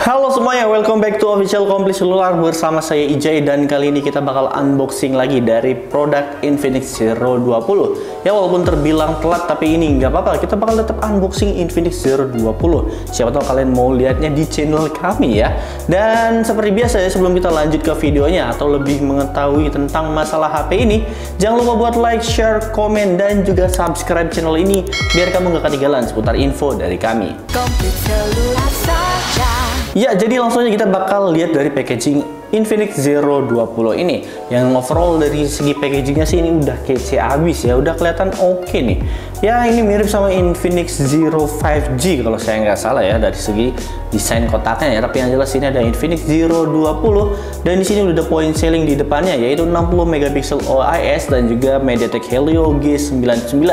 Halo semuanya, welcome back to Official Komplit Selular bersama saya Ijay, dan kali ini kita bakal unboxing lagi dari produk Infinix Zero 20. Ya walaupun terbilang telat tapi ini nggak apa-apa, kita bakal tetap unboxing Infinix Zero 20. Siapa tahu kalian mau lihatnya di channel kami ya. Dan seperti biasa ya, sebelum kita lanjut ke videonya atau lebih mengetahui tentang masalah HP ini, jangan lupa buat like, share, komen, dan juga subscribe channel ini biar kamu nggak ketinggalan seputar info dari kami. Komplit Selular saja. Ya, jadi langsung aja kita bakal lihat dari packaging Infinix Zero 20 ini. Yang overall dari segi packagingnya sih ini udah kece abis ya, udah kelihatan oke nih. Ya, ini mirip sama Infinix Zero 5G kalau saya nggak salah ya dari segi desain kotaknya ya. Tapi yang jelas ini ada Infinix Zero 20 dan di sini udah ada point selling di depannya yaitu 60 megapiksel OIS dan juga MediaTek Helio G99.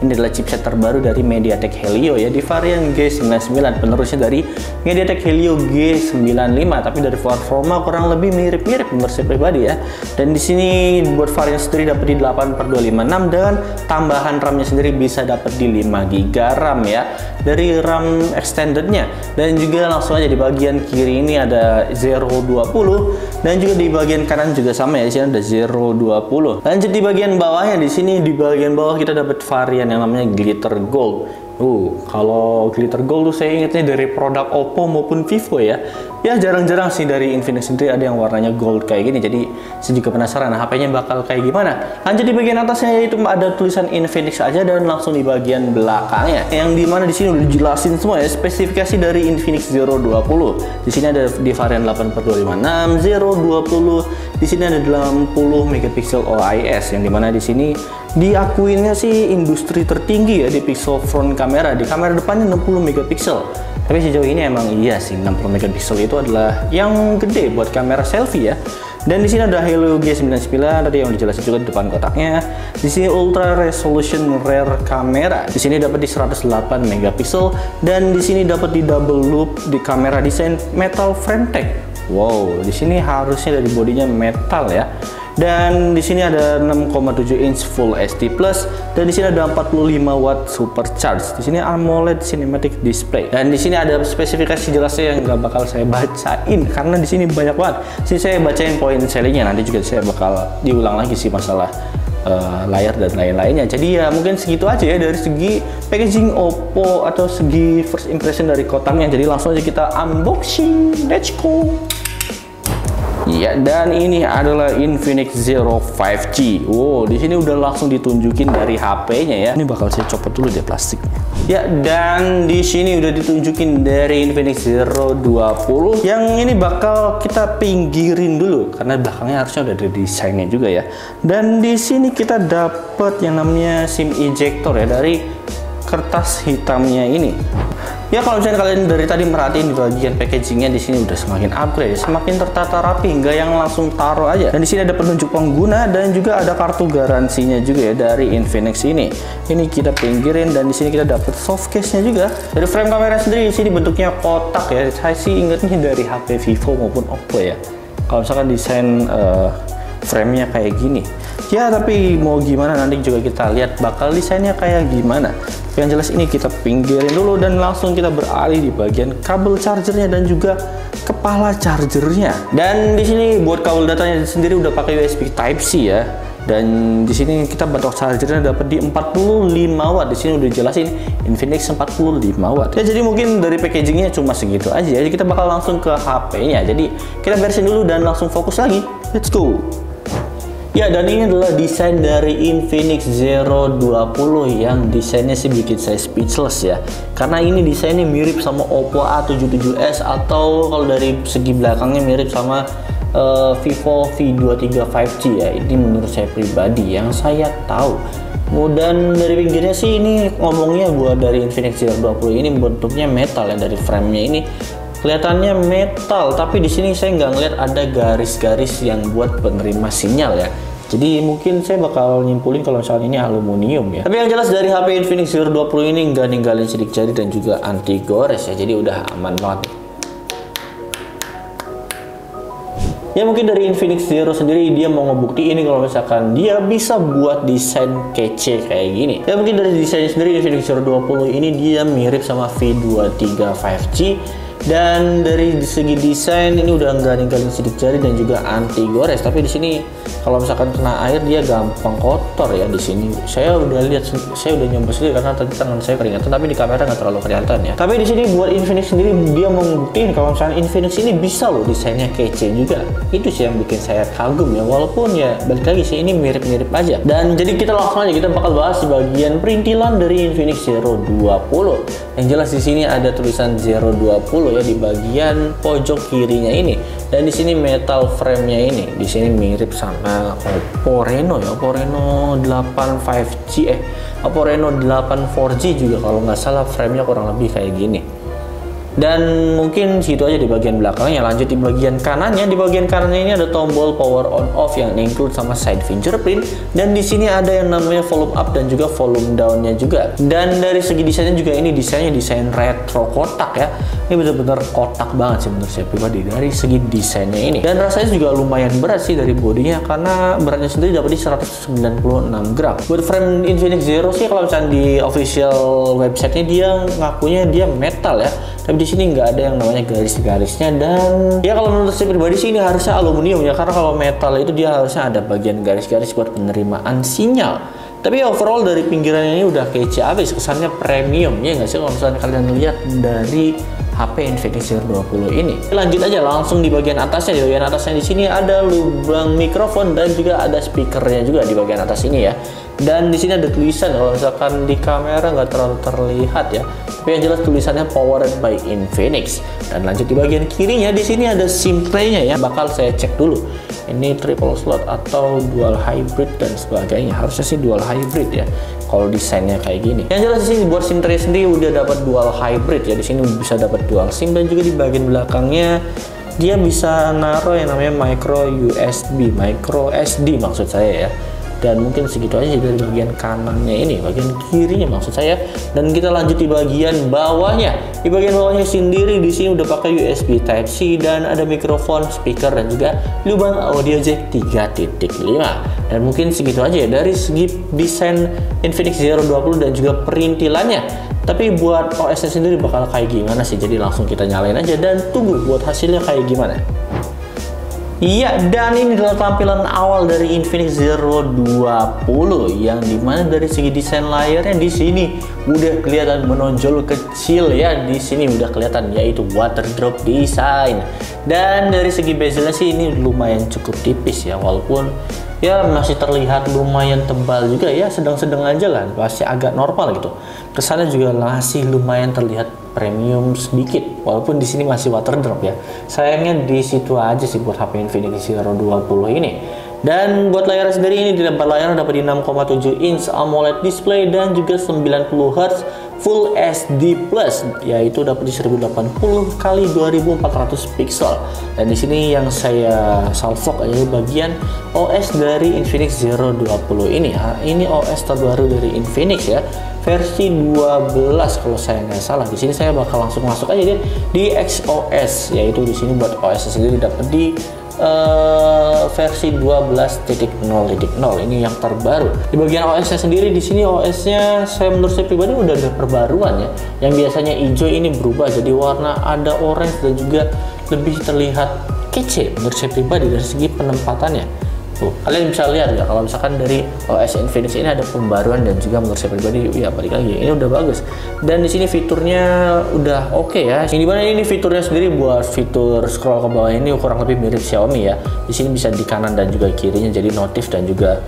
Ini adalah chipset terbaru dari MediaTek Helio ya di varian G99, penerusnya dari MediaTek Helio G95, tapi dari performa kurang lebih mirip-mirip menurut saya pribadi ya. Dan di sini buat varian sendiri dapat di 8/256 dan tambahan RAM-nya sendiri bisa dapat di 5 GB RAM ya dari RAM extendednya. Dan juga langsung aja di bagian kiri ini ada Zero 20 dan juga di bagian kanan juga sama ya, di sini ada Zero 20. Lanjut di bagian bawahnya, di sini di bagian bawah kita dapat varian yang namanya Glitter Gold. Kalau Glitter Gold tuh saya ingatnya dari produk Oppo maupun Vivo ya. Ya jarang-jarang sih dari Infinix sendiri ada yang warnanya gold kayak gini. Jadi saya juga penasaran HP-nya bakal kayak gimana. Lanjut di bagian atasnya yaitu ada tulisan Infinix aja, dan langsung di bagian belakangnya yang dimana di sini udah dijelasin semua ya spesifikasi dari Infinix Zero 20. Di sini ada di varian 8/256 Zero 20. Di sini ada 60 megapiksel OIS yang dimana di sini diakuinnya sih industri tertinggi ya di pixel front kamera. Di kamera depannya 60 megapiksel. Tapi sejauh ini emang iya sih 60 megapiksel itu adalah yang gede buat kamera selfie ya. Dan di sini ada Helio G99 tadi yang dijelasin juga di depan kotaknya. Di sini ultra resolution rear kamera. Di sini dapat di 108 megapiksel dan di sini dapat di double loop di kamera desain metal frame tech. Wow, di sini harusnya dari bodinya metal ya. Dan di sini ada 6,7 inch Full HD Plus dan di sini ada 45 watt supercharge. Di sini AMOLED cinematic display. Dan di sini ada spesifikasi jelasnya yang nggak bakal saya bacain karena di sini banyak banget. Sini saya bacain point sellingnya, nanti juga saya bakal diulang lagi sih masalah layar dan lain-lainnya. Jadi ya mungkin segitu aja ya dari segi packaging Oppo atau segi first impression dari kotaknya. Jadi langsung aja kita unboxing. Let's go. Ya, dan ini adalah Infinix Zero 5G. Wow, di sini udah langsung ditunjukin dari HP-nya ya. Ini bakal saya copot dulu deh plastiknya. Ya, dan di sini udah ditunjukin dari Infinix Zero 20. Yang ini bakal kita pinggirin dulu karena belakangnya harusnya udah ada desainnya juga ya. Dan di sini kita dapat yang namanya SIM ejector ya dari kertas hitamnya ini. Ya kalau misalnya kalian dari tadi merhatiin di bagian packagingnya di sini udah semakin upgrade, semakin tertata rapi, nggak yang langsung taruh aja. Dan di sini ada penunjuk pengguna dan juga ada kartu garansinya juga ya dari Infinix ini. Ini kita pinggirin dan di sini kita dapat soft case-nya juga. Dari frame kamera sendiri di sini bentuknya kotak ya. Saya sih ingetnya dari HP Vivo maupun Oppo ya. Kalau misalkan desain frame-nya kayak gini. Ya tapi mau gimana nanti juga kita lihat bakal desainnya kayak gimana. Yang jelas ini kita pinggirin dulu dan langsung kita beralih di bagian kabel chargernya dan juga kepala chargernya. Dan di sini buat kabel datanya sendiri udah pakai USB Type C ya. Dan di sini kita batok chargernya dapat di 45 watt. Di sini udah jelasin Infinix 45 watt. Ya jadi mungkin dari packagingnya cuma segitu aja. Jadi kita bakal langsung ke HP-nya. Jadi kita beresin dulu dan langsung fokus lagi. Let's go. Ya, dan ini adalah desain dari Infinix Zero 20 yang desainnya sih bikin saya speechless ya. Karena ini desainnya mirip sama Oppo A77s atau kalau dari segi belakangnya mirip sama Vivo V23 5G ya. Ini menurut saya pribadi yang saya tahu. Dan dari pinggirnya sih ini ngomongnya buat dari Infinix Zero 20 ini bentuknya metal ya, dari frame-nya ini kelihatannya metal, tapi di sini saya nggak ngeliat ada garis-garis yang buat penerima sinyal ya. Jadi mungkin saya bakal nyimpulin kalau misalnya ini aluminium ya. Tapi yang jelas dari HP Infinix Zero 20 ini nggak ninggalin sidik jari dan juga anti gores ya. Jadi udah aman banget. Ya mungkin dari Infinix Zero sendiri dia mau ngebuktiin kalau misalkan dia bisa buat desain kece kayak gini. Ya mungkin dari desainnya sendiri Infinix Zero 20 ini dia mirip sama V23 5G Dan dari segi desain ini udah nggak ninggalin sidik jari dan juga anti gores. Tapi di sini kalau misalkan kena air dia gampang kotor ya. Di sini saya udah lihat, saya udah nyoba sendiri karena tadi tangan saya keringatan, tapi di kamera nggak terlalu kelihatan ya. Tapi di sini buat Infinix sendiri dia membuktikan kalau misalnya Infinix ini bisa loh desainnya kece juga. Itu sih yang bikin saya kagum ya. Walaupun ya balik lagi sih ini mirip-mirip aja. Dan jadi kita langsung aja kita bakal bahas di bagian perintilan dari Infinix Zero 20. Yang jelas di sini ada tulisan Zero 20 ya di bagian pojok kirinya ini. Dan di sini metal frame-nya ini di sini mirip sama Oppo Reno ya, Oppo Reno 8 5G Oppo Reno 8 4G juga kalau nggak salah, frame-nya kurang lebih kayak gini. Dan mungkin situ aja di bagian belakangnya. Lanjut di bagian kanannya. Di bagian kanannya ini ada tombol power on off yang include sama side fingerprint. Dan di sini ada yang namanya volume up dan juga volume down-nya juga. Dan dari segi desainnya juga ini desainnya desain retro kotak ya. Ini bener-bener kotak banget sih menurut saya pribadi dari segi desainnya ini. Dan rasanya juga lumayan berat sih dari bodinya karena beratnya sendiri dapat di 196 gram. Buat frame Infinix Zero sih kalau misalnya di official website-nya dia ngakunya dia metal ya. Tapi di sini nggak ada yang namanya garis-garisnya, dan ya kalau menurut saya pribadi sih ini harusnya aluminium ya, karena kalau metal itu dia harusnya ada bagian garis-garis buat penerimaan sinyal. Tapi overall dari pinggirannya ini udah kece abis, kesannya premium ya nggak sih kalau misalnya kalian lihat dari HP Infinix Zero 20 ini. Lanjut aja langsung di bagian atasnya. Di bagian atasnya di sini ada lubang mikrofon dan juga ada speakernya juga di bagian atas ini ya. Dan di sini ada tulisan, kalau misalkan di kamera nggak terlalu terlihat ya, tapi yang jelas tulisannya powered by Infinix. Dan lanjut di bagian kirinya di sini ada SIM tray-nya ya. Bakal saya cek dulu ini triple slot atau dual hybrid dan sebagainya. Harusnya sih dual hybrid ya kalau desainnya kayak gini. Yang jelas di sini buat SIM tray sendiri udah dapat dual hybrid ya. Di sini bisa dapat dual SIM, dan juga di bagian belakangnya dia bisa naruh yang namanya micro SD maksud saya ya. Dan mungkin segitu aja dari bagian kanannya ini, bagian kirinya maksud saya. Dan kita lanjut di bagian bawahnya. Di bagian bawahnya sendiri di sini udah pakai USB Type C dan ada mikrofon, speaker, dan juga lubang audio jack 3.5. Dan mungkin segitu aja ya dari segi desain Infinix Zero 20 dan juga perintilannya. Tapi buat OS-nya sendiri bakal kayak gimana sih? Jadi langsung kita nyalain aja dan tunggu buat hasilnya kayak gimana. Iya, dan ini adalah tampilan awal dari Infinix Zero 20 yang dimana dari segi desain layarnya di sini udah kelihatan menonjol kecil ya. Di sini udah kelihatan yaitu water drop design. Dan dari segi bezelnya sih ini lumayan cukup tipis ya, walaupun ya masih terlihat lumayan tebal juga ya, sedang-sedang aja lah, masih agak normal gitu. Kesannya juga masih lumayan terlihat premium sedikit, walaupun di sini masih water drop ya. Sayangnya di situ aja sih buat HP Infinix Zero 20 ini. Dan buat layar sendiri ini di lebar layar dapat di 6,7 inch AMOLED display dan juga 90 Hz Full HD Plus, yaitu dapat di 1080 kali 2400 pixel. Dan di sini yang saya salvok aja bagian OS dari Infinix Zero 20 ini. Ini OS terbaru dari Infinix ya, versi 12 kalau saya nggak salah. Di sini saya bakal langsung masuk aja deh di XOS, yaitu di sini buat OS sendiri dapat di versi 12.0.0 ini yang terbaru. Di bagian OS-nya sendiri di sini OS-nya menurut saya pribadi udah ada perbaruan ya. Yang biasanya hijau ini berubah jadi warna ada orange dan juga lebih terlihat kece menurut saya pribadi dari segi penempatannya. Tuh, kalian bisa lihat ya kalau misalkan dari OS Infinix ini ada pembaruan, dan juga menurut saya pribadi ya balik lagi ini udah bagus. Dan di sini fiturnya udah oke ya. Yang dimana ini fiturnya sendiri buat fitur scroll ke bawah ini kurang lebih mirip Xiaomi ya. Di sini bisa di kanan dan juga kirinya jadi notif, dan juga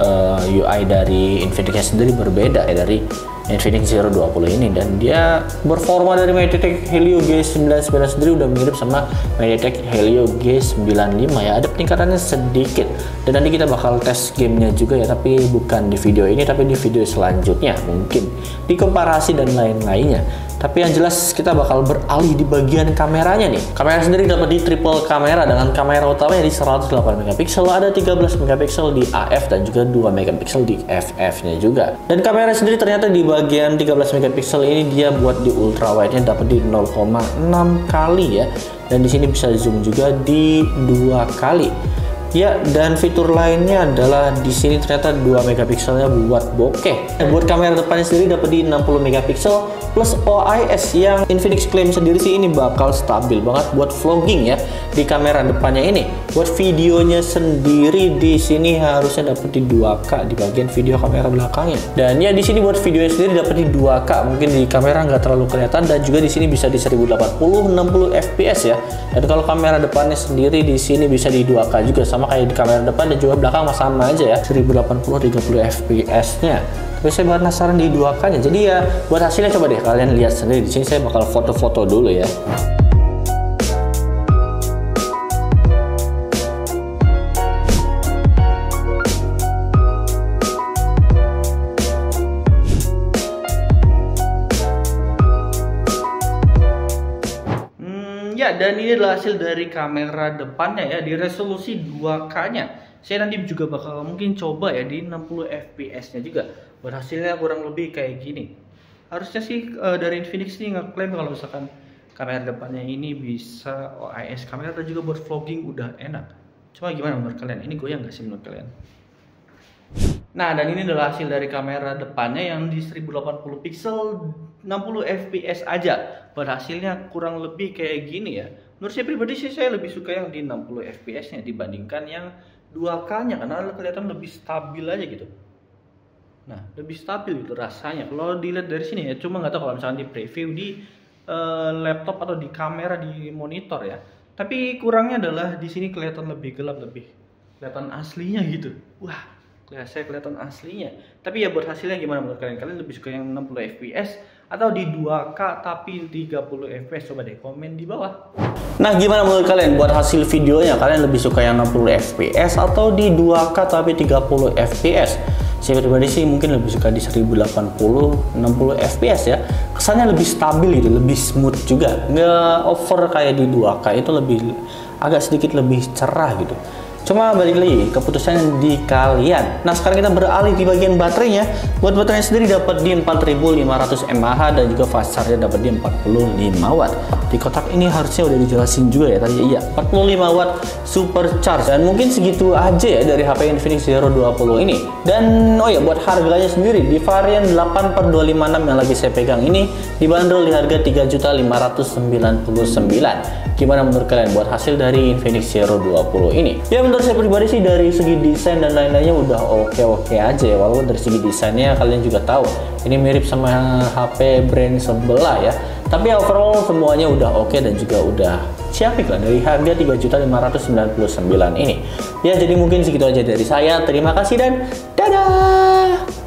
UI dari Infinix sendiri berbeda ya dari Infinix Zero 20 ini. Dan dia performa dari MediaTek Helio G99 sendiri udah mirip sama MediaTek Helio G95 ya. Ada peningkatannya sedikit. Dan nanti kita bakal tes gamenya juga ya, tapi bukan di video ini, tapi di video selanjutnya mungkin dikomparasi dan lain-lainnya. Tapi yang jelas kita bakal beralih di bagian kameranya nih. Kamera sendiri dapat di triple kamera dengan kamera utamanya di 108 megapiksel, ada 13 megapiksel di AF dan juga 2 megapiksel di FF-nya juga. Dan kamera sendiri ternyata di bagian 13 megapiksel ini dia buat di ultra wide-nya dapat di 0,6 kali ya. Dan di sini bisa zoom juga di 2 kali. Ya, dan fitur lainnya adalah di sini ternyata 2 megapikselnya buat bokeh. Buat kamera depannya sendiri dapat di 60 megapiksel plus OIS yang Infinix klaim sendiri sih ini bakal stabil banget buat vlogging ya di kamera depannya ini. Buat videonya sendiri di sini harusnya dapat di 2K di bagian video kamera belakangnya. Dan ya di sini buat videonya sendiri dapat di 2K, mungkin di kamera nggak terlalu kelihatan, dan juga di sini bisa di 1080 60 fps ya. Dan kalau kamera depannya sendiri di sini bisa di 2K juga, sama kayak di kamera depan dan juga belakang sama aja ya, 1080 30 fps nya. Tapi saya penasaran di 2K nya. Jadi ya buat hasilnya coba deh kalian lihat sendiri. Di sini saya bakal foto-foto dulu ya. Ya, dan ini adalah hasil dari kamera depannya ya, di resolusi 2K-nya. Saya nanti juga bakal mungkin coba ya di 60 fps-nya juga. Buat hasilnya kurang lebih kayak gini. Harusnya sih dari Infinix nih ngeklaim kalau misalkan kamera depannya ini bisa OIS kamera dan juga buat vlogging udah enak. Cuma gimana menurut kalian? Ini goyang gak sih menurut kalian? Nah, dan ini adalah hasil dari kamera depannya yang di 1080 pixel 60 fps aja. Pada hasilnya kurang lebih kayak gini ya. Menurut saya pribadi sih saya lebih suka yang di 60 fps nya dibandingkan yang 2K nya, karena kelihatan lebih stabil aja gitu. Nah, lebih stabil gitu rasanya. Kalau dilihat dari sini ya, cuma nggak tahu kalau misalnya di preview di laptop atau di kamera di monitor ya. Tapi kurangnya adalah di sini kelihatan lebih gelap, lebih kelihatan aslinya gitu. Wah, saya kelihatan aslinya. Tapi ya buat hasilnya gimana menurut kalian? Kalian lebih suka yang 60 fps atau di 2K tapi 30 fps? Coba deh komen di bawah. Nah, gimana menurut kalian buat hasil videonya? Kalian lebih suka yang 60 fps atau di 2K tapi 30 fps? Saya pribadi sih mungkin lebih suka di 1080 60 fps ya. Kesannya lebih stabil gitu, lebih smooth juga. Nggak over kayak di 2K, itu lebih agak sedikit lebih cerah gitu. Cuma balik lagi, keputusan di kalian. Nah, sekarang kita beralih di bagian baterainya. Buat baterainya sendiri dapat di 4500 mAh dan juga fast charge dapat di 45 watt. Di kotak ini harusnya udah dijelasin juga ya tadi. Iya, 45 watt supercharge. Dan mungkin segitu aja ya dari HP Infinix Zero 20 ini. Dan oh ya, buat harganya sendiri di varian 8/256 yang lagi saya pegang ini dibanderol di harga 3.599. Gimana menurut kalian buat hasil dari Infinix Zero 20 ini? Ya, menurut saya pribadi sih dari segi desain dan lain-lainnya udah oke aja ya. Walaupun dari segi desainnya kalian juga tahu ini mirip sama HP brand sebelah ya. Tapi overall semuanya udah oke dan juga udah ciamik lah dari harga 3.599 ini. Ya, jadi mungkin segitu aja dari saya. Terima kasih dan dadah.